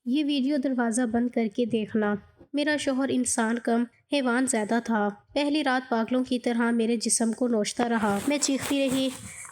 یہ ویڈیو دروازہ بند کر کے دیکھنا۔ میرا شوہر انسان کم حیوان زیادہ تھا۔ پہلی رات پاگلوں کی طرح میرے جسم کو نوچتا رہا۔ میں چیختی رہی،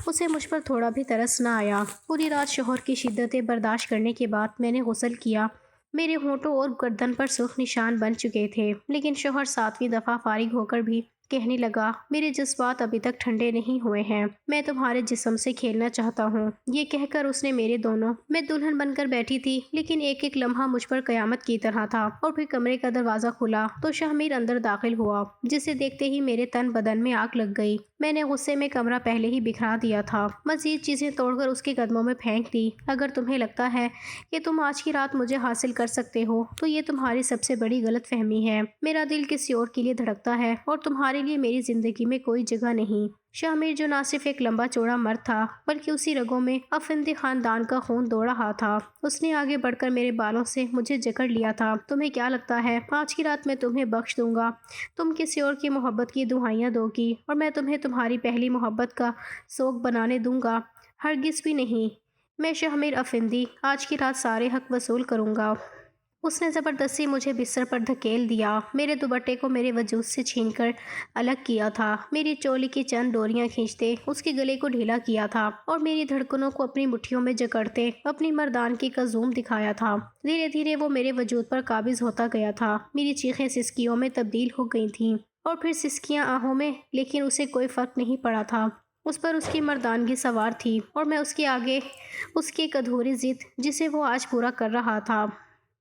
اسے مجھ پر تھوڑا بھی ترس نہ آیا۔ پوری رات شوہر کی شدتیں برداشت کرنے کے بعد میں نے غسل کیا۔ میرے ہونٹوں اور گردن پر سرخ نشان بن چکے تھے، لیکن شوہر 7ویں دفعہ فارغ ہو کر بھی کہنے لگا، میرے جذبات ابھی تک ٹھنڈے نہیں ہوئے ہیں، میں تمہارے جسم سے کھیلنا چاہتا ہوں۔ یہ کہہ کر اس نے میرے دونوں میں دلہن بن کر بیٹھی تھی، لیکن ایک ایک لمحہ مجھ پر قیامت کی طرح تھا۔ اور پھر کمرے کا دروازہ کھلا تو شاہمیر اندر داخل ہوا، جسے دیکھتے ہی میرے تن بدن میں آگ لگ گئی۔ میں نے غصے میں کمرہ پہلے ہی بکھرا دیا تھا، مزید چیزیں توڑ کر اس کے قدموں میں پھینک دی۔ اگر تمہیں لگتا ہے کہ تم آج کی رات مجھے حاصل کر سکتے ہو تو یہ تمہاری سب سے بڑی غلط فہمی ہے۔ میرا دل کسی اور کے لیے دھڑکتا ہے اور تمہارے لیے میری زندگی میں کوئی جگہ نہیں۔ شاہمیر جو نہ صرف ایک لمبا چوڑا مرد تھا بلکہ اسی رگوں میں افندی خاندان کا خون دوڑ رہا تھا، اس نے آگے بڑھ کر میرے بالوں سے مجھے جکڑ لیا تھا۔ تمہیں کیا لگتا ہے آج کی رات میں تمہیں بخش دوں گا؟ تم کسی اور کی محبت کی دہائیاں دو گی اور میں تمہیں تمہاری پہلی محبت کا سوگ بنانے دوں گا؟ ہرگز بھی نہیں۔ میں شاہمیر افندی آج کی رات سارے حق وصول کروں گا۔ اس نے زبردستی مجھے بستر پر دھکیل دیا، میرے دوپٹے کو میرے وجود سے چھین کر الگ کیا تھا، میری چولی کی چند ڈوریاں کھینچتے اس کے گلے کو ڈھیلا کیا تھا اور میری دھڑکنوں کو اپنی مٹھیوں میں جکڑتے اپنی مردانگی کا زوم دکھایا تھا۔ دھیرے دھیرے وہ میرے وجود پر قابض ہوتا گیا تھا، میری چیخیں سسکیوں میں تبدیل ہو گئی تھیں اور پھر سسکیاں آہوں میں، لیکن اسے کوئی فرق نہیں پڑا تھا۔ اس پر اس کی مردانگی سوار تھی اور میں اس کے آگے اس کی ایک ادھوری ضد جسے وہ آج پورا کر رہا تھا۔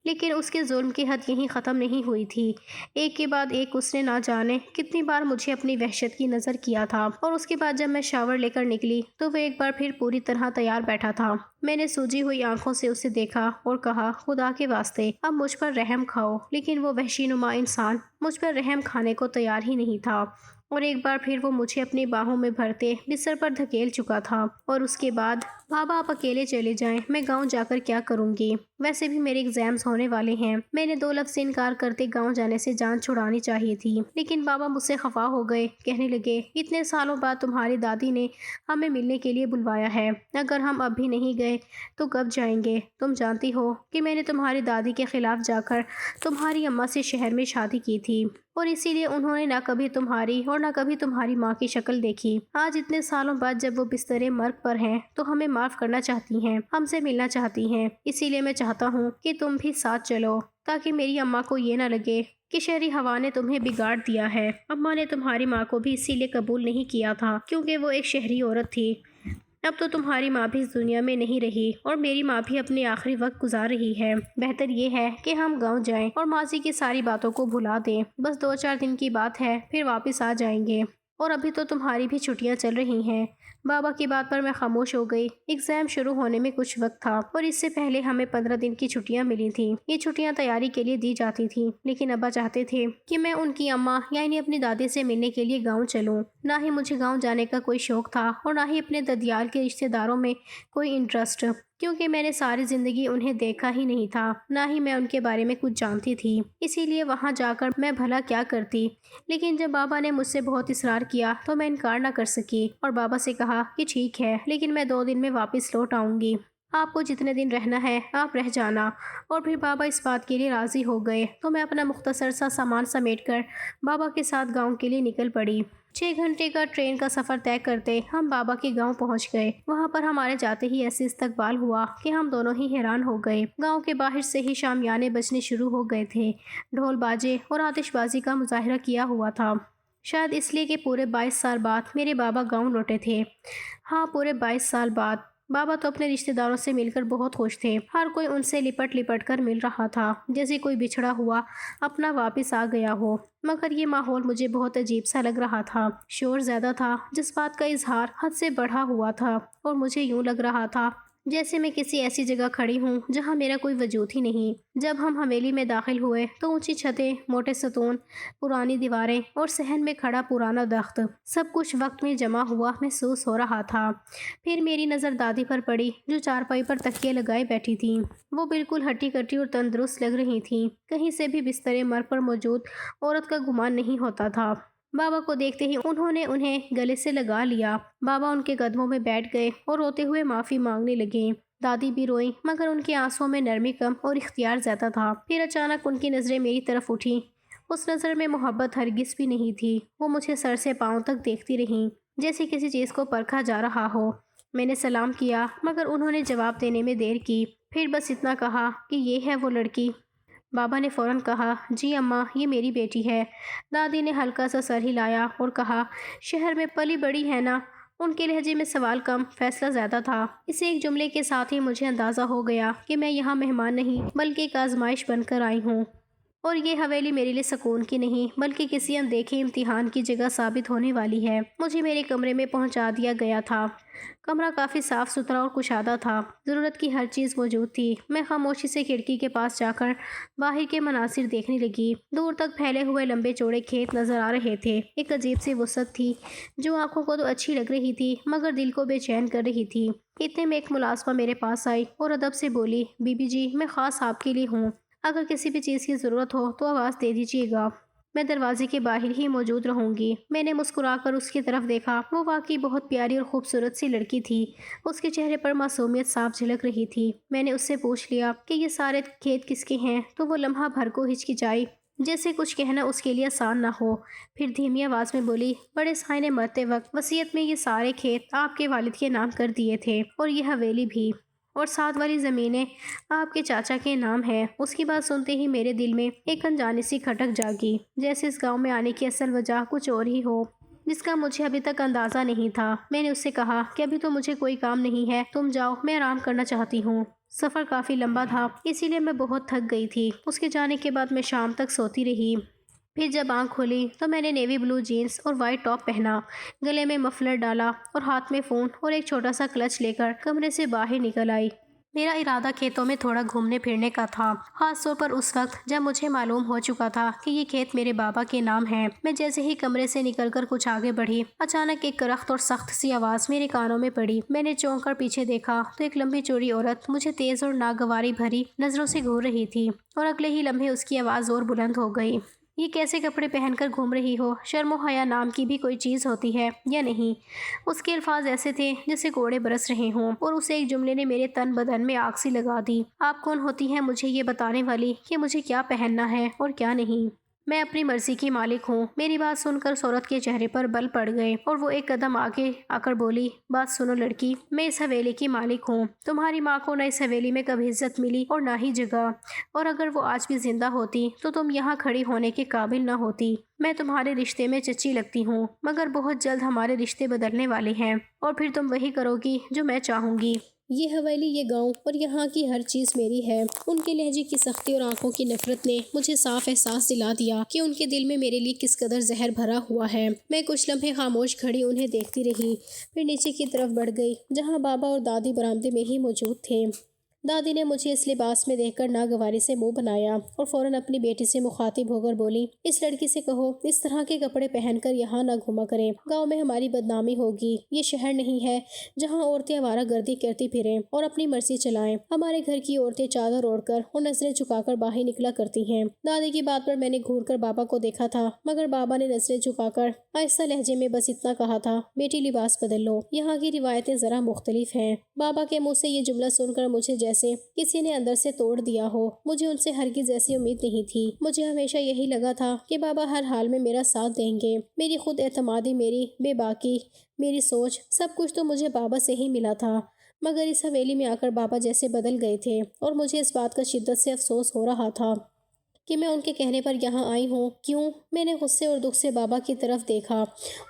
لیکن اس کے ظلم کی حد یہیں ختم نہیں ہوئی تھی۔ ایک کے بعد ایک اس نے نہ جانے کتنی بار مجھے اپنی وحشت کی نظر کیا تھا، اور اس کے بعد جب میں شاور لے کر نکلی تو وہ ایک بار پھر پوری طرح تیار بیٹھا تھا۔ میں نے سوجی ہوئی آنکھوں سے اسے دیکھا اور کہا، خدا کے واسطے اب مجھ پر رحم کھاؤ۔ لیکن وہ وحشی نما انسان مجھ پر رحم کھانے کو تیار ہی نہیں تھا، اور ایک بار پھر وہ مجھے اپنی باہوں میں بھرتے بستر پر دھکیل چکا تھا۔ اور اس کے بعد، بابا آپ اکیلے چلے جائیں، میں گاؤں جا کر کیا کروں گی؟ ویسے بھی میرے ایگزامز ہونے والے ہیں۔ میں نے 2 لفظ سے انکار کرتے گاؤں جانے سے جان چھڑانی چاہیے تھی، لیکن بابا مجھ سے خفا ہو گئے، کہنے لگے، اتنے سالوں بعد تمہاری دادی نے ہمیں ملنے کے لیے بلوایا ہے، اگر ہم اب بھی نہیں گئے تو کب جائیں گے؟ تم جانتی ہو کہ میں نے تمہاری دادی کے خلاف جا کر تمہاری اماں سے شہر میں شادی کی تھی، اور اسی لیے انہوں نے نہ کبھی تمہاری اور نہ کبھی تمہاری ماں کی شکل دیکھی۔ آج اتنے سالوں بعد جب وہ بستر مرگ پر ہیں تو ہمیں معاف کرنا چاہتی ہیں، ہم سے ملنا چاہتی ہیں، اسی لیے میں چاہتا ہوں کہ تم بھی ساتھ چلو، تاکہ میری اماں کو یہ نہ لگے کہ شہری ہوا نے تمہیں بگاڑ دیا ہے۔ اماں نے تمہاری ماں کو بھی اسی لیے قبول نہیں کیا تھا کیونکہ وہ ایک شہری عورت تھی۔ اب تو تمہاری ماں بھی اس دنیا میں نہیں رہی اور میری ماں بھی اپنے آخری وقت گزار رہی ہے۔ بہتر یہ ہے کہ ہم گاؤں جائیں اور ماضی کی ساری باتوں کو بھلا دیں۔ بس 2-4 دن کی بات ہے، پھر واپس آ جائیں گے، اور ابھی تو تمہاری بھی چھٹیاں چل رہی ہیں۔ بابا کی بات پر میں خاموش ہو گئی۔ ایگزام شروع ہونے میں کچھ وقت تھا اور اس سے پہلے ہمیں 15 دن کی چھٹیاں ملی تھیں۔ یہ چھٹیاں تیاری کے لیے دی جاتی تھیں، لیکن ابا چاہتے تھے کہ میں ان کی اماں یعنی اپنی دادی سے ملنے کے لیے گاؤں چلوں۔ نہ ہی مجھے گاؤں جانے کا کوئی شوق تھا اور نہ ہی اپنے ددیال کے رشتہ داروں میں کوئی انٹرسٹ، کیونکہ میں نے ساری زندگی انہیں دیکھا ہی نہیں تھا، نہ ہی میں ان کے بارے میں کچھ جانتی تھی، اسی لیے وہاں جا کر میں بھلا کیا کرتی۔ لیکن جب بابا نے مجھ سے بہت اصرار کیا تو میں انکار نہ کر سکی اور بابا سے کہا کہ ٹھیک ہے، لیکن میں 2 دن میں واپس لوٹ آؤں گی، آپ کو جتنے دن رہنا ہے آپ رہ جانا۔ اور پھر بابا اس بات کے لیے راضی ہو گئے تو میں اپنا مختصر سا سامان سمیٹ کر بابا کے ساتھ گاؤں کے لیے نکل پڑی۔ 6 گھنٹے کا ٹرین کا سفر طے کرتے ہم بابا کے گاؤں پہنچ گئے۔ وہاں پر ہمارے جاتے ہی ایسی استقبال ہوا کہ ہم دونوں ہی حیران ہو گئے۔ گاؤں کے باہر سے ہی شامیانے بجنے شروع ہو گئے تھے، ڈھول باجے اور آتش بازی کا مظاہرہ کیا ہوا تھا، شاید اس لیے کہ پورے 22 سال بعد میرے بابا گاؤں لوٹے تھے۔ ہاں، پورے 22 سال بعد۔ بابا تو اپنے رشتہ داروں سے مل کر بہت خوش تھے، ہر کوئی ان سے لپٹ لپٹ کر مل رہا تھا جیسے کوئی بچھڑا ہوا اپنا واپس آ گیا ہو، مگر یہ ماحول مجھے بہت عجیب سا لگ رہا تھا۔ شور زیادہ تھا، جذبات کا اظہار حد سے بڑھا ہوا تھا، اور مجھے یوں لگ رہا تھا جیسے میں کسی ایسی جگہ کھڑی ہوں جہاں میرا کوئی وجود ہی نہیں۔ جب ہم حویلی میں داخل ہوئے تو اونچی چھتیں، موٹے ستون، پرانی دیواریں اور صحن میں کھڑا پرانا درخت، سب کچھ وقت میں جمع ہوا محسوس ہو رہا تھا۔ پھر میری نظر دادی پر پڑی جو چارپائی پر تکیے لگائے بیٹھی تھیں۔ وہ بالکل ہٹی کٹی اور تندرست لگ رہی تھیں، کہیں سے بھی بستر مرگ پر موجود عورت کا گمان نہیں ہوتا تھا۔ بابا کو دیکھتے ہی انہوں نے انہیں گلے سے لگا لیا۔ بابا ان کے قدموں میں بیٹھ گئے اور روتے ہوئے معافی مانگنے لگے۔ دادی بھی روئیں مگر ان کے آنسوؤں میں نرمی کم اور اختیار زیادہ تھا۔ پھر اچانک ان کی نظریں میری طرف اٹھیں۔ اس نظر میں محبت ہرگز بھی نہیں تھی۔ وہ مجھے سر سے پاؤں تک دیکھتی رہیں جیسے کسی چیز کو پرکھا جا رہا ہو۔ میں نے سلام کیا مگر انہوں نے جواب دینے میں دیر کی۔ پھر بس اتنا کہا کہ یہ ہے وہ لڑکی۔ بابا نے فوراً کہا، جی اماں، یہ میری بیٹی ہے۔ دادی نے ہلکا سا سر ہلایا اور کہا، شہر میں پلی بڑی ہے نا؟ ان کے لہجے میں سوال کم، فیصلہ زیادہ تھا۔ اس ایک جملے کے ساتھ ہی مجھے اندازہ ہو گیا کہ میں یہاں مہمان نہیں بلکہ ایک آزمائش بن کر آئی ہوں، اور یہ حویلی میرے لیے سکون کی نہیں بلکہ کسی اندیکھے امتحان کی جگہ ثابت ہونے والی ہے۔ مجھے میرے کمرے میں پہنچا دیا گیا تھا۔ کمرہ کافی صاف ستھرا اور کشادہ تھا۔ ضرورت کی ہر چیز موجود تھی۔ میں خاموشی سے کھڑکی کے پاس جا کر باہر کے مناظر دیکھنے لگی۔ دور تک پھیلے ہوئے لمبے چوڑے کھیت نظر آ رہے تھے۔ ایک عجیب سی وسعت تھی جو آنکھوں کو تو اچھی لگ رہی تھی مگر دل کو بے چین کر رہی تھی۔ اتنے میں ایک ملازمہ میرے پاس آئی اور ادب سے بولی، بی بی جی، میں خاص آپ کے لیے ہوں، اگر کسی بھی چیز کی ضرورت ہو تو آواز دے دیجیے گا، میں دروازے کے باہر ہی موجود رہوں گی۔ میں نے مسکرا کر اس کی طرف دیکھا۔ وہ واقعی بہت پیاری اور خوبصورت سی لڑکی تھی۔ اس کے چہرے پر معصومیت صاف جھلک رہی تھی۔ میں نے اس سے پوچھ لیا کہ یہ سارے کھیت کس کے ہیں تو وہ لمحہ بھر کو ہچکچائی، جیسے کچھ کہنا اس کے لیے آسان نہ ہو۔ پھر دھیمی آواز میں بولی، بڑے صاحب نے مرتے وقت وصیت میں یہ سارے کھیت آپ کے والد کے نام کر دیے تھے اور یہ حویلی بھی، اور ساتھ والی زمینیں آپ کے چاچا کے نام ہے۔ اس کی بات سنتے ہی میرے دل میں ایک انجانی سی کھٹک جاگی، جیسے اس گاؤں میں آنے کی اصل وجہ کچھ اور ہی ہو جس کا مجھے ابھی تک اندازہ نہیں تھا۔ میں نے اس سے کہا کہ ابھی تو مجھے کوئی کام نہیں ہے، تم جاؤ، میں آرام کرنا چاہتی ہوں۔ سفر کافی لمبا تھا اسی لیے میں بہت تھک گئی تھی۔ اس کے جانے کے بعد میں شام تک سوتی رہی۔ پھر جب آنکھ کھولی تو میں نے نیوی بلو جینس اور وائٹ ٹاپ پہنا، گلے میں مفلر ڈالا اور ہاتھ میں فون اور ایک چھوٹا سا کلچ لے کر کمرے سے باہر نکل آئی۔ میرا ارادہ کھیتوں میں تھوڑا گھومنے پھرنے کا تھا، خاص طور پر اس وقت جب مجھے معلوم ہو چکا تھا کہ یہ کھیت میرے بابا کے نام ہیں۔ میں جیسے ہی کمرے سے نکل کر کچھ آگے بڑھی، اچانک ایک کرخت اور سخت سی آواز میرے کانوں میں پڑی۔ میں نے چونک کر پیچھے دیکھا تو ایک لمبی چوڑی عورت مجھے تیز اور ناگواری بھری نظروں سے گھور رہی تھی، اور اگلے ہی لمحے اس کی آواز اور بلند ہو گئی، یہ کیسے کپڑے پہن کر گھوم رہی ہو؟ شرم و حیا نام کی بھی کوئی چیز ہوتی ہے یا نہیں؟ اس کے الفاظ ایسے تھے جیسے کوڑے برس رہے ہوں، اور اس ایک جملے نے میرے تن بدن میں آگ سی لگا دی۔ آپ کون ہوتی ہیں مجھے یہ بتانے والی کہ مجھے کیا پہننا ہے اور کیا نہیں؟ میں اپنی مرضی کی مالک ہوں۔ میری بات سن کر اس عورت کے چہرے پر بل پڑ گئے اور وہ ایک قدم آگے آ کر بولی، بات سنو لڑکی، میں اس حویلی کی مالک ہوں۔ تمہاری ماں کو نہ اس حویلی میں کبھی عزت ملی اور نہ ہی جگہ، اور اگر وہ آج بھی زندہ ہوتی تو تم یہاں کھڑی ہونے کے قابل نہ ہوتی۔ میں تمہارے رشتے میں چچی لگتی ہوں مگر بہت جلد ہمارے رشتے بدلنے والے ہیں، اور پھر تم وہی کرو گی جو میں چاہوں گی۔ یہ حویلی، یہ گاؤں اور یہاں کی ہر چیز میری ہے۔ ان کے لہجے کی سختی اور آنکھوں کی نفرت نے مجھے صاف احساس دلا دیا کہ ان کے دل میں میرے لیے کس قدر زہر بھرا ہوا ہے۔ میں کچھ لمحے خاموش کھڑی انہیں دیکھتی رہی، پھر نیچے کی طرف بڑھ گئی جہاں بابا اور دادی برآمدے میں ہی موجود تھے۔ دادی نے مجھے اس لباس میں دیکھ کر ناگواری سے منہ بنایا اور فوراً اپنی بیٹی سے مخاطب ہو کر بولی، اس لڑکی سے کہو اس طرح کے کپڑے پہن کر یہاں نہ گھوما کرے، گاؤں میں ہماری بدنامی ہوگی۔ یہ شہر نہیں ہے جہاں عورتیں آوارہ گردی کرتی پھریں اور اپنی مرضی چلائیں۔ ہمارے گھر کی عورتیں چادر اوڑھ کر اور نظریں جھکا کر باہر نکلا کرتی ہیں۔ دادی کی بات پر میں نے گھور کر بابا کو دیکھا تھا مگر بابا نے نظریں جھکا کر آہستہ لہجے میں بس اتنا کہا تھا، بیٹی لباس بدل لو، یہاں کی روایتیں ذرا مختلف ہیں۔ بابا کے منہ سے یہ جملہ سن کر مجھے جیسے کسی نے اندر سے توڑ دیا ہو۔ مجھے ان سے ہرگز ایسی امید نہیں تھی۔ مجھے ہمیشہ یہی لگا تھا کہ بابا ہر حال میں میرا ساتھ دیں گے۔ میری خود اعتمادی، میری بے باکی، میری سوچ، سب کچھ تو مجھے بابا سے ہی ملا تھا، مگر اس حویلی میں آ کر بابا جیسے بدل گئے تھے، اور مجھے اس بات کا شدت سے افسوس ہو رہا تھا کہ میں ان کے کہنے پر یہاں آئی ہوں۔ کیوں؟ میں نے غصے اور دکھ سے بابا کی طرف دیکھا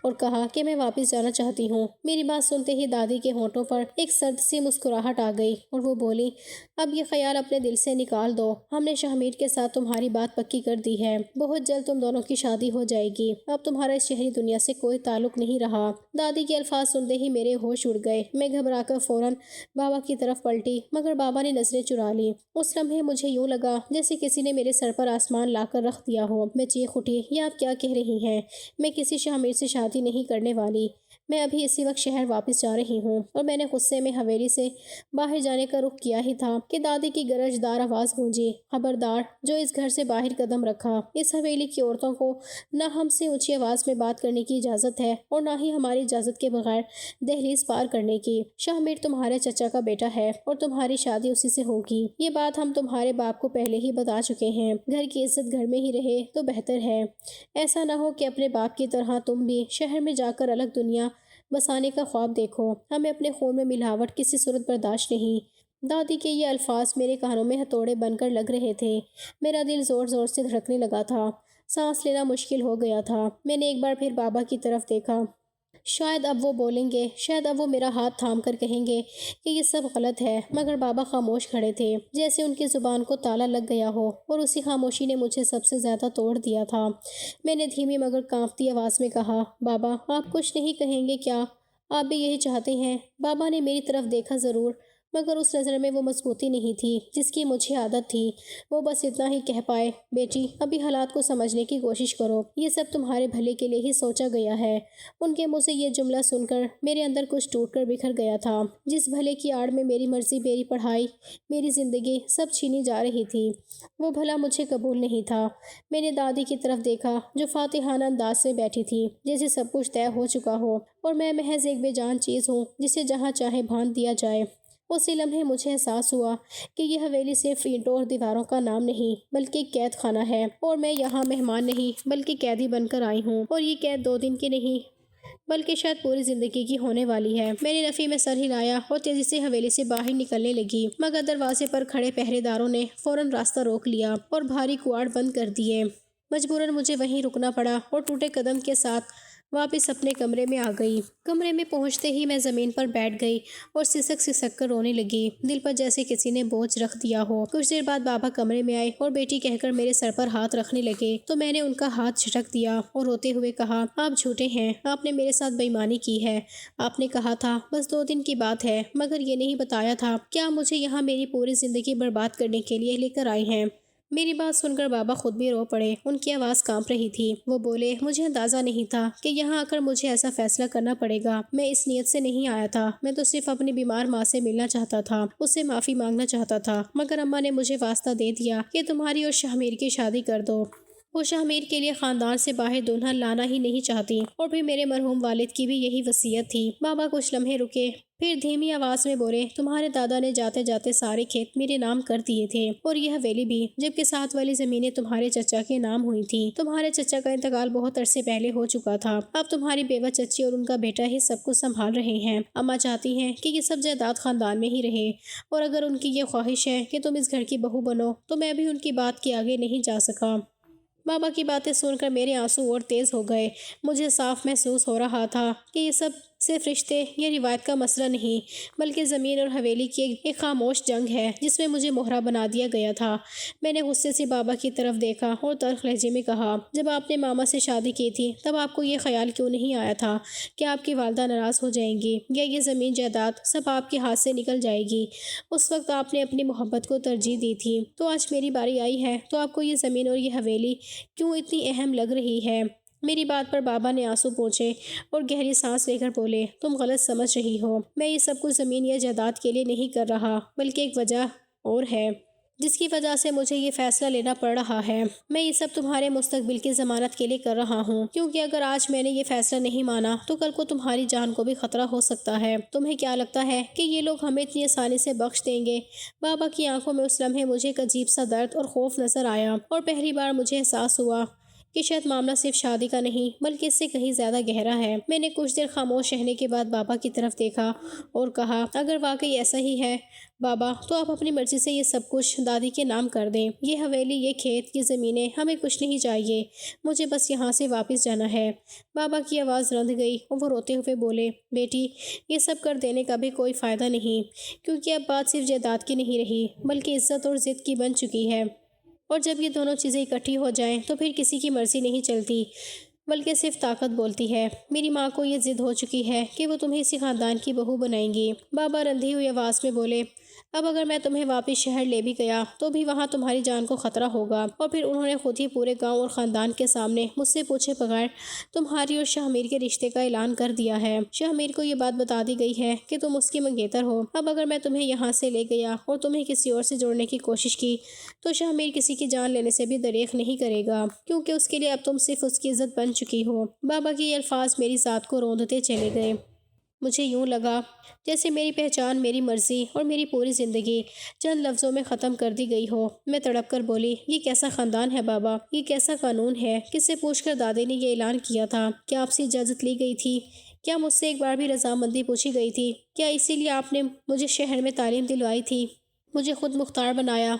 اور کہا کہ میں واپس جانا چاہتی ہوں۔ میری بات سنتے ہی دادی کے ہونٹوں پر ایک سرد سی مسکراہٹ آ گئی اور وہ بولی، اب یہ خیال اپنے دل سے نکال دو، ہم نے شہمیر کے ساتھ تمہاری بات پکی کر دی ہے، بہت جلد تم دونوں کی شادی ہو جائے گی، اب تمہارا اس شہری دنیا سے کوئی تعلق نہیں رہا۔ دادی کے الفاظ سنتے ہی میرے ہوش اڑ گئے۔ میں گھبرا کر فوراً بابا کی طرف پلٹی مگر بابا نے نظریں چرا لی۔ اس لمحے مجھے یوں لگا جیسے کسی نے میرے سر پر آسمان لا کر رکھ دیا ہو۔ میں چیخ اٹھی، یہ آپ کیا کہہ رہی ہیں؟ میں کسی شہمیر سے شادی نہیں کرنے والی، میں ابھی اسی وقت شہر واپس جا رہی ہوں اور میں نے غصے میں حویلی سے باہر جانے کا رخ کیا ہی تھا کہ دادی کی گرج دار آواز گونجی، خبردار جو اس گھر سے باہر قدم رکھا، اس حویلی کی عورتوں کو نہ ہم سے اونچی آواز میں بات کرنے کی اجازت ہے اور نہ ہی ہماری اجازت کے بغیر دہلیز پار کرنے کی۔ شاہ میر تمہارے چچا کا بیٹا ہے اور تمہاری شادی اسی سے ہوگی، یہ بات ہم تمہارے باپ کو پہلے ہی بتا چکے ہیں۔ گھر کی عزت گھر میں ہی رہے تو بہتر ہے، ایسا نہ ہو کہ اپنے باپ کی طرح تم بھی شہر میں جا کر الگ دنیا بسانے کا خواب دیکھو۔ ہمیں اپنے خون میں ملاوٹ کسی صورت برداشت نہیں۔ دادی کے یہ الفاظ میرے کانوں میں ہتھوڑے بن کر لگ رہے تھے۔ میرا دل زور زور سے دھڑکنے لگا تھا، سانس لینا مشکل ہو گیا تھا۔ میں نے ایک بار پھر بابا کی طرف دیکھا، شاید اب وہ بولیں گے، شاید اب وہ میرا ہاتھ تھام کر کہیں گے کہ یہ سب غلط ہے، مگر بابا خاموش کھڑے تھے، جیسے ان کی زبان کو تالا لگ گیا ہو، اور اسی خاموشی نے مجھے سب سے زیادہ توڑ دیا تھا۔ میں نے دھیمی مگر کانپتی آواز میں کہا، بابا آپ کچھ نہیں کہیں گے کیا؟ آپ بھی یہی چاہتے ہیں؟ بابا نے میری طرف دیکھا ضرور، مگر اس نظر میں وہ مضبوطی نہیں تھی جس کی مجھے عادت تھی۔ وہ بس اتنا ہی کہہ پائے، بیٹی ابھی حالات کو سمجھنے کی کوشش کرو، یہ سب تمہارے بھلے کے لیے ہی سوچا گیا ہے۔ ان کے منہ سے یہ جملہ سن کر میرے اندر کچھ ٹوٹ کر بکھر گیا تھا۔ جس بھلے کی آڑ میں میری مرضی، میری پڑھائی، میری زندگی سب چھینی جا رہی تھی، وہ بھلا مجھے قبول نہیں تھا۔ میں نے دادی کی طرف دیکھا جو فاتحانہ انداز سے بیٹھی تھی، جیسے سب کچھ طے ہو چکا ہو اور میں محض ایک بے جان چیز ہوں جسے جہاں چاہے باندھ دیا جائے۔ اسی لمحے مجھے احساس ہوا کہ یہ حویلی صرف اینٹوں اور دیواروں کا نام نہیں بلکہ ایک قید خانہ ہے، اور میں یہاں مہمان نہیں بلکہ قیدی بن کر آئی ہوں، اور یہ قید 2 دن کی نہیں بلکہ شاید پوری زندگی کی ہونے والی ہے۔ میں نے نفی میں سر ہلایا اور تیزی سے حویلی سے باہر نکلنے لگی، مگر دروازے پر کھڑے پہرے داروں نے فوراً راستہ روک لیا اور بھاری کواڑ بند کر دیے۔ مجبوراً مجھے وہیں رکنا پڑا اور ٹوٹے قدم کے ساتھ واپس اپنے کمرے میں آ گئی۔ کمرے میں پہنچتے ہی میں زمین پر بیٹھ گئی اور سسک سسک کر رونے لگی، دل پر جیسے کسی نے بوجھ رکھ دیا ہو۔ کچھ دیر بعد بابا کمرے میں آئے اور بیٹی کہہ کر میرے سر پر ہاتھ رکھنے لگے تو میں نے ان کا ہاتھ جھٹک دیا اور روتے ہوئے کہا، آپ جھوٹے ہیں، آپ نے میرے ساتھ بے ایمانی کی ہے۔ آپ نے کہا تھا بس 2 دن کی بات ہے، مگر یہ نہیں بتایا تھا کہ آپ مجھے یہاں میری پوری زندگی برباد کرنے کے لیے لے کر آئے ہیں۔ میری بات سن کر بابا خود بھی رو پڑے، ان کی آواز کانپ رہی تھی۔ وہ بولے، مجھے اندازہ نہیں تھا کہ یہاں آ کر مجھے ایسا فیصلہ کرنا پڑے گا۔ میں اس نیت سے نہیں آیا تھا، میں تو صرف اپنی بیمار ماں سے ملنا چاہتا تھا، اس سے معافی مانگنا چاہتا تھا، مگر اماں نے مجھے واسطہ دے دیا کہ تمہاری اور شاہ میر کی شادی کر دو۔ وہ شاہ میر کے لیے خاندان سے باہر دولہا لانا ہی نہیں چاہتی، اور پھر میرے مرحوم والد کی بھی یہی وصیت تھی۔ بابا کچھ لمحے رکے، پھر دھیمی آواز میں بولے، تمہارے دادا نے جاتے جاتے سارے کھیت میرے نام کر دیے تھے اور یہ حویلی بھی، جبکہ ساتھ والی زمینیں تمہارے چچا کے نام ہوئی تھیں۔ تمہارے چچا کا انتقال بہت عرصے پہلے ہو چکا تھا، اب تمہاری بیوہ چچی اور ان کا بیٹا ہی سب کچھ سنبھال رہے ہیں۔ اماں چاہتی ہیں کہ یہ سب جائیداد خاندان میں ہی رہے، اور اگر ان کی یہ خواہش ہے کہ تم اس گھر کی بہو بنو تو میں بھی ان کی بات کے آگے نہیں جا سکا۔ بابا کی باتیں سن کر میرے آنسو اور تیز ہو گئے۔ مجھے صاف محسوس ہو رہا تھا کہ یہ سب صرف رشتے یا روایت کا مسئلہ نہیں بلکہ زمین اور حویلی کی ایک خاموش جنگ ہے جس میں مجھے مہرہ بنا دیا گیا تھا۔ میں نے غصے سے بابا کی طرف دیکھا اور تلخ لہجے میں کہا، جب آپ نے ماما سے شادی کی تھی تب آپ کو یہ خیال کیوں نہیں آیا تھا کہ آپ کی والدہ ناراض ہو جائیں گی یا یہ زمین جائیداد سب آپ کے ہاتھ سے نکل جائے گی؟ اس وقت آپ نے اپنی محبت کو ترجیح دی تھی، تو آج میری باری آئی ہے تو آپ کو یہ زمین اور یہ حویلی کیوں اتنی اہم لگ رہی ہے؟ میری بات پر بابا نے آنسو پوچھے اور گہری سانس لے کر بولے، تم غلط سمجھ رہی ہو، میں یہ سب کچھ زمین یا جائیداد کے لیے نہیں کر رہا، بلکہ ایک وجہ اور ہے جس کی وجہ سے مجھے یہ فیصلہ لینا پڑ رہا ہے۔ میں یہ سب تمہارے مستقبل کی ضمانت کے لیے کر رہا ہوں، کیونکہ اگر آج میں نے یہ فیصلہ نہیں مانا تو کل کو تمہاری جان کو بھی خطرہ ہو سکتا ہے۔ تمہیں کیا لگتا ہے کہ یہ لوگ ہمیں اتنی آسانی سے بخش دیں گے؟ بابا کی آنکھوں میں اس لمحے مجھے ایک عجیب سا درد اور خوف نظر آیا، اور پہلی بار مجھے احساس ہوا کہ شاید معاملہ صرف شادی کا نہیں بلکہ اس سے کہیں زیادہ گہرا ہے۔ میں نے کچھ دیر خاموش رہنے کے بعد بابا کی طرف دیکھا اور کہا، اگر واقعی ایسا ہی ہے بابا تو آپ اپنی مرضی سے یہ سب کچھ دادی کے نام کر دیں۔ یہ حویلی، یہ کھیت، یہ زمینیں، ہمیں کچھ نہیں چاہیے، مجھے بس یہاں سے واپس جانا ہے۔ بابا کی آواز رند گئی اور وہ روتے ہوئے بولے، بیٹی یہ سب کر دینے کا بھی کوئی فائدہ نہیں، کیونکہ اب بات صرف جائیداد کی نہیں رہی بلکہ عزت اور ضد کی بن چکی ہے، اور جب یہ دونوں چیزیں اکٹھی ہو جائیں تو پھر کسی کی مرضی نہیں چلتی۔ بلکہ صرف طاقت بولتی ہے۔ میری ماں کو یہ ضد ہو چکی ہے کہ وہ تمہیں اسی خاندان کی بہو بنائیں گی۔ بابا رندھی ہوئی آواز میں بولے، اب اگر میں تمہیں واپس شہر لے بھی گیا تو بھی وہاں تمہاری جان کو خطرہ ہوگا، اور پھر انہوں نے خود ہی پورے گاؤں اور خاندان کے سامنے مجھ سے پوچھے بغیر تمہاری اور شاہ میر کے رشتے کا اعلان کر دیا ہے۔ شاہ میر کو یہ بات بتا دی گئی ہے کہ تم اس کی منگیتر ہو۔ اب اگر میں تمہیں یہاں سے لے گیا اور تمہیں کسی اور سے جوڑنے کی کوشش کی تو شاہ میر کسی کی جان لینے سے بھی دریغ نہیں کرے گا، کیونکہ اس کے لیے اب تم صرف اس کی عزت بن چکی ہو۔ بابا کے یہ الفاظ میری ذات کو روندتے چلے گئے۔ مجھے یوں لگا جیسے میری پہچان، میری مرضی اور میری پوری زندگی چند لفظوں میں ختم کر دی گئی ہو۔ میں تڑپ کر بولی، یہ کیسا خاندان ہے بابا؟ یہ کیسا قانون ہے؟ کس سے پوچھ کر دادی نے یہ اعلان کیا تھا؟ کیا آپ سے اجازت لی گئی تھی؟ کیا مجھ سے ایک بار بھی رضامندی پوچھی گئی تھی؟ کیا اسی لیے آپ نے مجھے شہر میں تعلیم دلوائی تھی، مجھے خود مختار بنایا،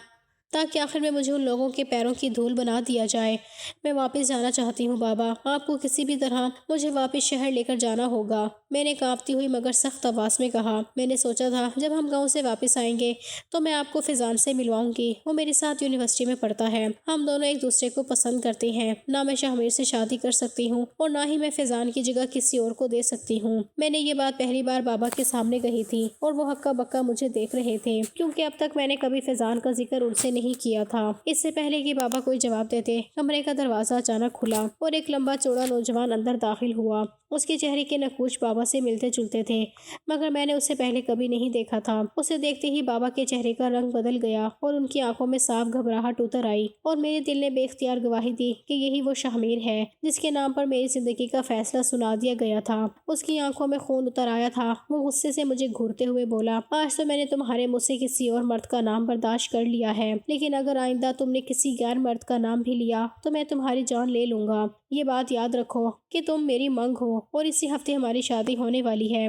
تاکہ آخر میں مجھے ان لوگوں کے پیروں کی دھول بنا دیا جائے؟ میں واپس جانا چاہتی ہوں بابا، آپ کو کسی بھی طرح مجھے واپس شہر لے کر جانا ہوگا، میں نے کانپتی ہوئی مگر سخت آواز میں کہا۔ میں نے سوچا تھا جب ہم گاؤں سے واپس آئیں گے تو میں آپ کو فیضان سے ملواؤں گی، وہ میرے ساتھ یونیورسٹی میں پڑھتا ہے، ہم دونوں ایک دوسرے کو پسند کرتے ہیں، نہ میں شاہ میر سے شادی کر سکتی ہوں اور نہ ہی میں فیضان کی جگہ کسی اور کو دے سکتی ہوں۔ میں نے یہ بات پہلی بار بابا کے سامنے کہی تھی اور وہ ہکا بکا مجھے دیکھ رہے تھے، کیونکہ اب تک میں نے کبھی فیضان کا ذکر ان سے نہیں کیا تھا۔ اس سے پہلے کہ بابا کوئی جواب دیتے، کمرے کا دروازہ اچانک کھلا اور ایک لمبا چوڑا نوجوان اندر داخل ہوا۔ اس کے چہرے کے نقوش بابا سے ملتے جلتے تھے، مگر میں نے اسے پہلے کبھی نہیں دیکھا تھا۔ اسے دیکھتے ہی بابا کے چہرے کا رنگ بدل گیا اور ان کی آنکھوں میں صاف گھبراہٹ اتر آئی، اور میرے دل نے بے اختیار گواہی دی کہ یہی وہ شاہ میر ہے جس کے نام پر میری زندگی کا فیصلہ سنا دیا گیا تھا۔ اس کی آنکھوں میں خون اتر آیا تھا۔ وہ غصے سے مجھے گھورتے ہوئے بولا، آج تو میں نے تمہارے منہ سے کسی اور مرد کا نام برداشت کر لیا ہے، لیکن اگر آئندہ تم نے کسی غیر مرد کا نام بھی لیا تو میں تمہاری جان لے لوں گا۔ یہ بات یاد رکھو کہ تم میری منگ ہو اور اسی ہفتے ہماری شادی ہونے والی ہے۔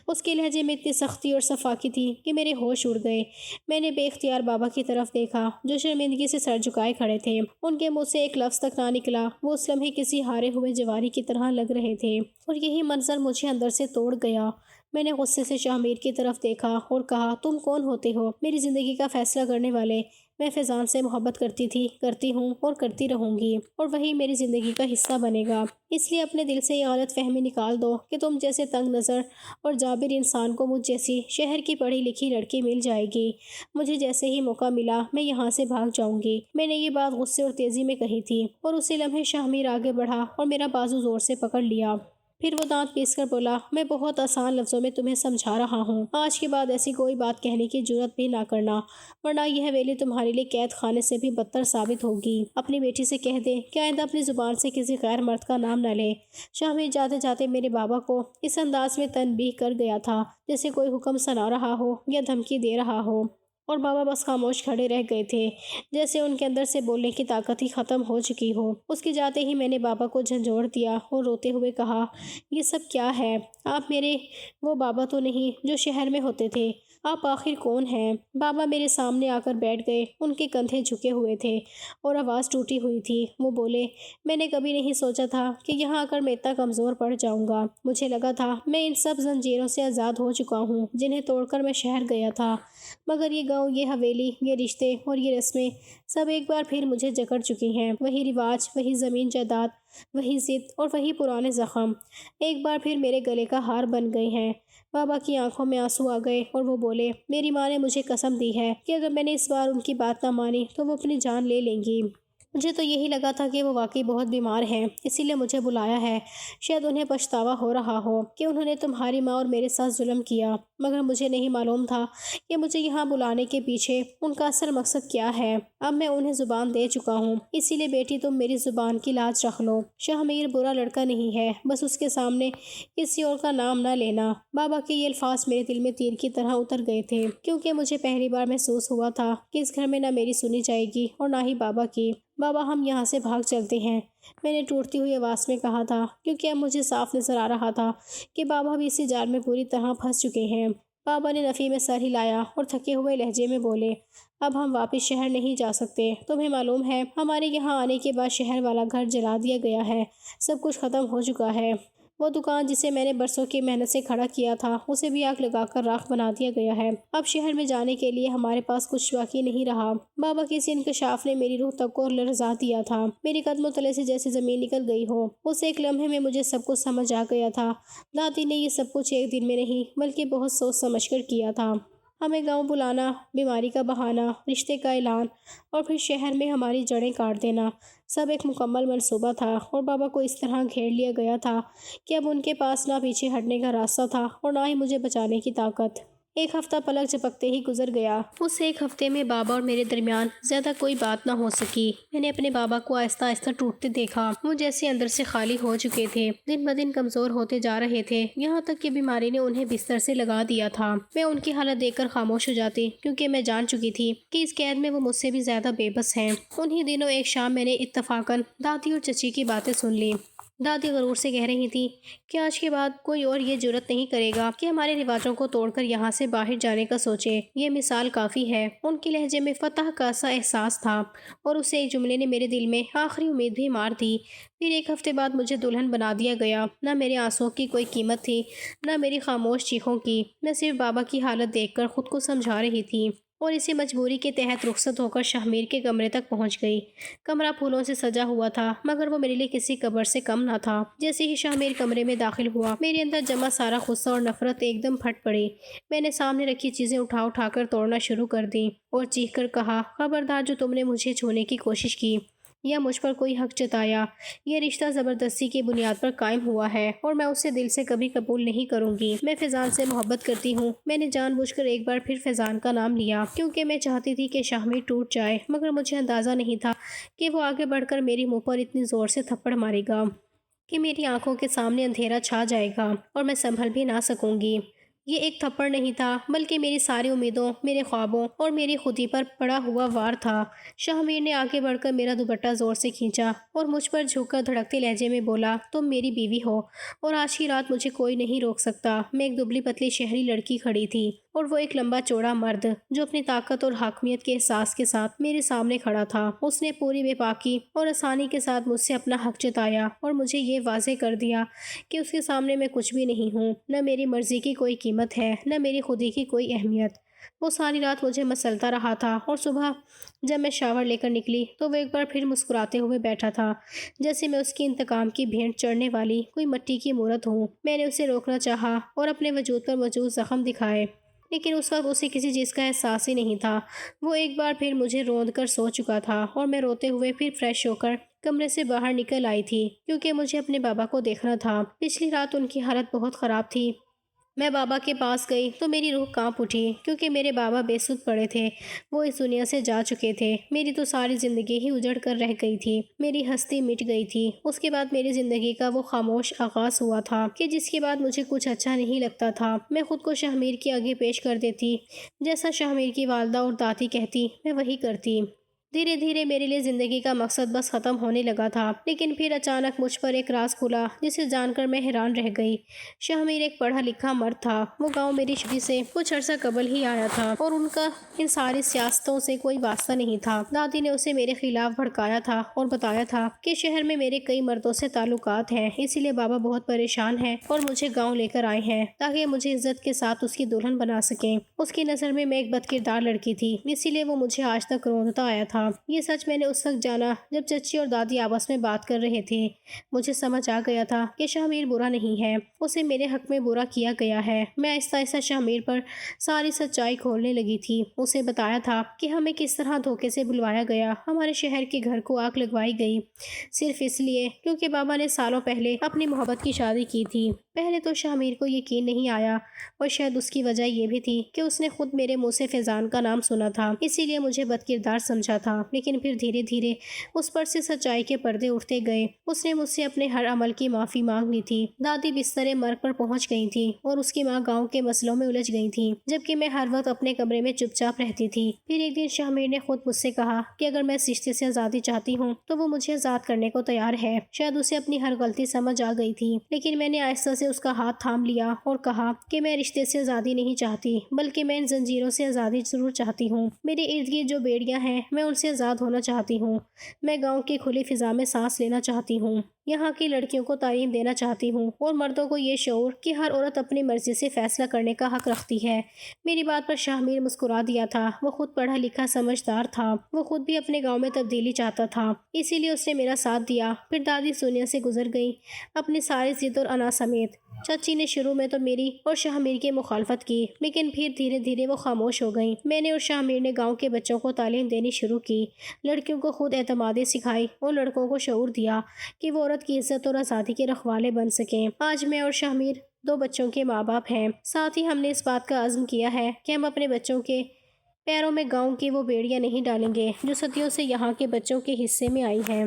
اس کے لہجے میں اتنی سختی اور صفاقی تھی کہ میرے ہوش اڑ گئے۔ میں نے بے اختیار بابا کی طرف دیکھا جو شرمندگی سے سر جھکائے کھڑے تھے۔ ان کے منہ سے ایک لفظ تک نہ نکلا۔ وہ اس لمحے کسی ہارے ہوئے جواری کی طرح لگ رہے تھے، اور یہی منظر مجھے اندر سے توڑ گیا۔ میں نے غصے سے شاہ میر کی طرف دیکھا اور کہا، تم کون ہوتے ہو میری زندگی کا فیصلہ کرنے والے؟ میں فیضان سے محبت کرتی تھی، کرتی ہوں اور کرتی رہوں گی، اور وہی میری زندگی کا حصہ بنے گا۔ اس لیے اپنے دل سے یہ غلط فہمی نکال دو کہ تم جیسے تنگ نظر اور جابر انسان کو مجھ جیسی شہر کی پڑھی لکھی لڑکی مل جائے گی۔ مجھے جیسے ہی موقع ملا میں یہاں سے بھاگ جاؤں گی۔ میں نے یہ بات غصے اور تیزی میں کہی تھی، اور اسی لمحے شاہ میر آگے بڑھا اور میرا بازو زور سے پکڑ لیا۔ پھر وہ دانت پیس کر بولا، میں بہت آسان لفظوں میں تمہیں سمجھا رہا ہوں، آج کے بعد ایسی کوئی بات کہنے کی جرات بھی نہ کرنا، ورنہ یہ حویلی تمہارے لیے قید خانے سے بھی بدتر ثابت ہوگی۔ اپنی بیٹی سے کہہ دے کہ آئندہ اپنی زبان سے کسی غیر مرد کا نام نہ لے۔ شاہ میر جاتے جاتے میرے بابا کو اس انداز میں تنبیہ کر گیا تھا جیسے کوئی حکم سنا رہا ہو یا دھمکی دے رہا ہو، اور بابا بس خاموش کھڑے رہ گئے تھے، جیسے ان کے اندر سے بولنے کی طاقت ہی ختم ہو چکی ہو۔ اس کے جاتے ہی میں نے بابا کو جھنجھوڑ دیا اور روتے ہوئے کہا، یہ سب کیا ہے؟ آپ میرے وہ بابا تو نہیں جو شہر میں ہوتے تھے، آپ آخر کون ہیں؟ بابا میرے سامنے آ کر بیٹھ گئے، ان کے کندھے جھکے ہوئے تھے اور آواز ٹوٹی ہوئی تھی۔ وہ بولے، میں نے کبھی نہیں سوچا تھا کہ یہاں آ کر میں اتنا کمزور پڑ جاؤں گا۔ مجھے لگا تھا میں ان سب زنجیروں سے آزاد ہو چکا ہوں جنہیں توڑ کر میں شہر گیا تھا، مگر یہ گاؤں، یہ حویلی، یہ رشتے اور یہ رسمیں سب ایک بار پھر مجھے جکڑ چکی ہیں۔ وہی رواج، وہی زمین جائیداد، وہی ضد اور وہی پرانے زخم ایک بار پھر میرے گلے کا ہار بن گئے ہیں۔ بابا کی آنکھوں میں آنسو آ گئے اور وہ بولے، میری ماں نے مجھے قسم دی ہے کہ اگر میں نے اس بار ان کی بات نہ مانی تو وہ اپنی جان لے لیں گی۔ مجھے تو یہی لگا تھا کہ وہ واقعی بہت بیمار ہیں، اسی لیے مجھے بلایا ہے۔ شاید انہیں پچھتاوا ہو رہا ہو کہ انہوں نے تمہاری ماں اور میرے ساتھ ظلم کیا، مگر مجھے نہیں معلوم تھا کہ مجھے یہاں بلانے کے پیچھے ان کا اصل مقصد کیا ہے۔ اب میں انہیں زبان دے چکا ہوں، اسی لیے بیٹی تم میری زبان کی لاج رکھ لو۔ شاہ میر برا لڑکا نہیں ہے، بس اس کے سامنے کسی اور کا نام نہ لینا۔ بابا کے یہ الفاظ میرے دل میں تیر کی طرح اتر گئے تھے، کیونکہ مجھے پہلی بار محسوس ہوا تھا کہ اس گھر میں نہ میری سنی جائے گی اور نہ ہی بابا کی۔ بابا ہم یہاں سے بھاگ چلتے ہیں، میں نے ٹوٹتی ہوئی آواز میں کہا تھا، کیونکہ اب مجھے صاف نظر آ رہا تھا کہ بابا بھی اسی جال میں پوری طرح پھنس چکے ہیں۔ بابا نے نفی میں سر ہلایا اور تھکے ہوئے لہجے میں بولے، اب ہم واپس شہر نہیں جا سکتے۔ تمہیں معلوم ہے ہمارے یہاں آنے کے بعد شہر والا گھر جلا دیا گیا ہے، سب کچھ ختم ہو چکا ہے۔ وہ دکان جسے میں نے برسوں کی محنت سے کھڑا کیا تھا اسے بھی آگ لگا کر راکھ بنا دیا گیا ہے۔ اب شہر میں جانے کے لیے ہمارے پاس کچھ باقی نہیں رہا۔ بابا کے اس انکشاف نے میری روح تک کو لرزا دیا تھا، میری قدموں تلے سے جیسے زمین نکل گئی ہو۔ اس ایک لمحے میں مجھے سب کچھ سمجھ آ گیا تھا۔ دادی نے یہ سب کچھ ایک دن میں نہیں بلکہ بہت سوچ سمجھ کر کیا تھا۔ ہمیں گاؤں بلانا، بیماری کا بہانہ، رشتے کا اعلان اور پھر شہر میں ہماری جڑیں کاٹ دینا، سب ایک مکمل منصوبہ تھا، اور بابا کو اس طرح گھیر لیا گیا تھا کہ اب ان کے پاس نہ پیچھے ہٹنے کا راستہ تھا اور نہ ہی مجھے بچانے کی طاقت۔ ایک ہفتہ پلک جھپکتے ہی گزر گیا۔ اس ایک ہفتے میں بابا اور میرے درمیان زیادہ کوئی بات نہ ہو سکی۔ میں نے اپنے بابا کو آہستہ آہستہ ٹوٹتے دیکھا، وہ جیسے اندر سے خالی ہو چکے تھے، دن بدن کمزور ہوتے جا رہے تھے، یہاں تک کہ بیماری نے انہیں بستر سے لگا دیا تھا۔ میں ان کی حالت دیکھ کر خاموش ہو جاتی، کیونکہ میں جان چکی تھی کہ اس قید میں وہ مجھ سے بھی زیادہ بے بس ہیں۔ انہی دنوں ایک شام میں نے اتفاقاً دادی اور چچی کی باتیں سن لی۔ دادی غرور سے کہہ رہی تھی کہ آج کے بعد کوئی اور یہ جرت نہیں کرے گا کہ ہمارے رواجوں کو توڑ کر یہاں سے باہر جانے کا سوچے، یہ مثال کافی ہے۔ ان کے لہجے میں فتح کا سا احساس تھا، اور اس ایک جملے نے میرے دل میں آخری امید بھی مار دی۔ پھر ایک ہفتے بعد مجھے دلہن بنا دیا گیا۔ نہ میرے آنسوؤں کی کوئی قیمت تھی، نہ میری خاموش چیخوں کی۔ میں صرف بابا کی حالت دیکھ کر خود کو سمجھا رہی تھی، اور اسی مجبوری کے تحت رخصت ہو کر شاہمیر کے کمرے تک پہنچ گئی۔ کمرہ پھولوں سے سجا ہوا تھا، مگر وہ میرے لیے کسی قبر سے کم نہ تھا۔ جیسے ہی شاہمیر کمرے میں داخل ہوا، میرے اندر جمع سارا غصہ اور نفرت ایک دم پھٹ پڑی۔ میں نے سامنے رکھی چیزیں اٹھا کر توڑنا شروع کر دیں اور چیخ کر کہا، خبردار جو تم نے مجھے چھونے کی کوشش کی یا مجھ پر کوئی حق جتایا، یہ رشتہ زبردستی کی بنیاد پر قائم ہوا ہے اور میں اسے دل سے کبھی قبول نہیں کروں گی۔ میں فیضان سے محبت کرتی ہوں۔ میں نے جان بوجھ کر ایک بار پھر فیضان کا نام لیا، کیونکہ میں چاہتی تھی کہ شاہمیر ٹوٹ جائے، مگر مجھے اندازہ نہیں تھا کہ وہ آگے بڑھ کر میری منہ پر اتنی زور سے تھپڑ مارے گا کہ میری آنکھوں کے سامنے اندھیرا چھا جائے گا اور میں سنبھل بھی نہ سکوں گی۔ یہ ایک تھپڑ نہیں تھا، بلکہ میری ساری امیدوں، میرے خوابوں اور میری خودی پر پڑا ہوا وار تھا۔ شاہمیر نے آگے بڑھ کر میرا دوپٹہ زور سے کھینچا اور مجھ پر جھک کر دھڑکتے لہجے میں بولا، تم میری بیوی ہو اور آج کی رات مجھے کوئی نہیں روک سکتا۔ میں ایک دبلی پتلی شہری لڑکی کھڑی تھی اور وہ ایک لمبا چوڑا مرد جو اپنی طاقت اور حاکمیت کے احساس کے ساتھ میرے سامنے کھڑا تھا۔ اس نے پوری بے باکی اور آسانی کے ساتھ مجھ سے اپنا حق جتایا اور مجھے یہ واضح کر دیا کہ اس کے سامنے میں کچھ بھی نہیں ہوں، نہ میری مرضی کی کوئی قیمت ہے، نہ میری خودی کی کوئی اہمیت۔ وہ ساری رات مجھے مسلتا رہا تھا، اور صبح جب میں شاور لے کر نکلی تو وہ ایک بار پھر مسکراتے ہوئے بیٹھا تھا، جیسے میں اس کی انتقام کی بھینٹ چڑھنے والی کوئی مٹی کی مورت ہوں۔ میں نے اسے روکنا چاہا اور اپنے وجود پر موجود زخم دکھائے، لیکن اس وقت اسے کسی چیز کا احساس ہی نہیں تھا۔ وہ ایک بار پھر مجھے روند کر سو چکا تھا، اور میں روتے ہوئے پھر فریش ہو کر کمرے سے باہر نکل آئی تھی، کیونکہ مجھے اپنے بابا کو دیکھنا تھا۔ پچھلی رات ان کی حالت بہت خراب تھی۔ میں بابا کے پاس گئی تو میری روح کانپ اٹھی، کیونکہ میرے بابا بے سود پڑے تھے، وہ اس دنیا سے جا چکے تھے۔ میری تو ساری زندگی ہی اجڑ کر رہ گئی تھی، میری ہستی مٹ گئی تھی۔ اس کے بعد میری زندگی کا وہ خاموش آغاز ہوا تھا کہ جس کے بعد مجھے کچھ اچھا نہیں لگتا تھا۔ میں خود کو شاہمیر کے آگے پیش کر دیتی، جیسا شاہمیر کی والدہ اور دادی کہتی میں وہی کرتی۔ دھیرے دھیرے میرے لیے زندگی کا مقصد بس ختم ہونے لگا تھا، لیکن پھر اچانک مجھ پر ایک راز کھلا جسے جان کر میں حیران رہ گئی۔ شاہمیر ایک پڑھا لکھا مرد تھا۔ وہ گاؤں میری شادی سے کچھ عرصہ قبل ہی آیا تھا، اور ان کا ان ساری سیاستوں سے کوئی واسطہ نہیں تھا۔ دادی نے اسے میرے خلاف بھڑکایا تھا اور بتایا تھا کہ شہر میں میرے کئی مردوں سے تعلقات ہیں، اسی لیے بابا بہت پریشان ہیں اور مجھے گاؤں لے کر آئے ہیں تاکہ مجھے عزت کے ساتھ اس کی دلہن بنا سکیں۔ اس کی نظر میں ایک بد کردار لڑکی تھی، اسی لیے وہ مجھے آج تک روندتا آیا تھا۔ یہ سچ میں نے اس وقت جانا جب چچی اور دادی آپس میں بات کر رہے تھے۔ مجھے سمجھ آ گیا تھا کہ شاہمیر برا نہیں ہے، اسے میرے حق میں برا کیا گیا ہے۔ میں آہستہ آہستہ شاہمیر پر ساری سچائی کھولنے لگی تھی۔ اسے بتایا تھا کہ ہمیں کس طرح دھوکے سے بلوایا گیا، ہمارے شہر کے گھر کو آگ لگوائی گئی، صرف اس لیے کیونکہ بابا نے سالوں پہلے اپنی محبت کی شادی کی تھی۔ پہلے تو شاہمیر کو یقین نہیں آیا، اور شاید اس کی وجہ یہ بھی تھی کہ اس نے خود میرے منہ سے فیضان کا نام سنا تھا، اسی لیے مجھے بد کردار سمجھا تھا۔ لیکن پھر دھیرے دھیرے اس پر سے سچائی کے پردے اٹھتے گئے۔ اس نے مجھ سے اپنے ہر عمل کی معافی مانگ لی تھی۔ دادی بستر مرگ پر پہنچ گئی تھی اور اس کی ماں گاؤں کے مسئلوں میں الجھ گئی تھی، جبکہ میں ہر وقت اپنے کمرے میں چپ چاپ رہتی تھی۔ پھر ایک دن شاہمیر نے خود مجھ سے کہا کہ اگر میں اس رشتے سے آزادی چاہتی ہوں تو وہ مجھے آزاد کرنے کو تیار ہے۔ شاید اسے اپنی ہر غلطی سمجھ آ گئی تھی، لیکن میں نے آہستہ سے اس کا ہاتھ تھام لیا اور کہا کہ میں رشتے سے آزادی نہیں چاہتی، بلکہ میں ان زنجیروں سے آزادی ضرور چاہتی ہوں۔ میرے ارد گرد جو بیڑیاں ہیں میں ان سے آزاد ہونا چاہتی ہوں۔ میں گاؤں کی کھلی فضا میں سانس لینا چاہتی ہوں، یہاں کی لڑکیوں کو تعلیم دینا چاہتی ہوں اور مردوں کو یہ شعور کہ ہر عورت اپنی مرضی سے فیصلہ کرنے کا حق رکھتی ہے۔ میری بات پر شاہ میر مسکرا دیا تھا۔ وہ خود پڑھا لکھا سمجھدار تھا، وہ خود بھی اپنے گاؤں میں تبدیلی چاہتا تھا، اسی لیے اس نے میرا ساتھ دیا۔ پھر دادی دنیا سے گزر گئی، اپنی ساری ضد اور انا سمیت۔ چچی نے شروع میں تو میری اور شاہ میر کی مخالفت کی، لیکن پھر دھیرے دھیرے وہ خاموش ہو گئیں۔ میں نے اور شاہ میر نے گاؤں کے بچوں کو تعلیم دینی شروع کی، لڑکیوں کو خود اعتمادی سکھائی اور لڑکوں کو شعور دیا کہ وہ عورت کی عزت اور آزادی کے رکھوالے بن سکیں۔ آج میں اور شاہ میر 2 بچوں کے ماں باپ ہیں۔ ساتھ ہی ہم نے اس بات کا عزم کیا ہے کہ ہم اپنے بچوں کے پیروں میں گاؤں کی وہ بیڑیاں نہیں ڈالیں گے جو صدیوں سے یہاں کے بچوں کے حصے میں آئی ہیں۔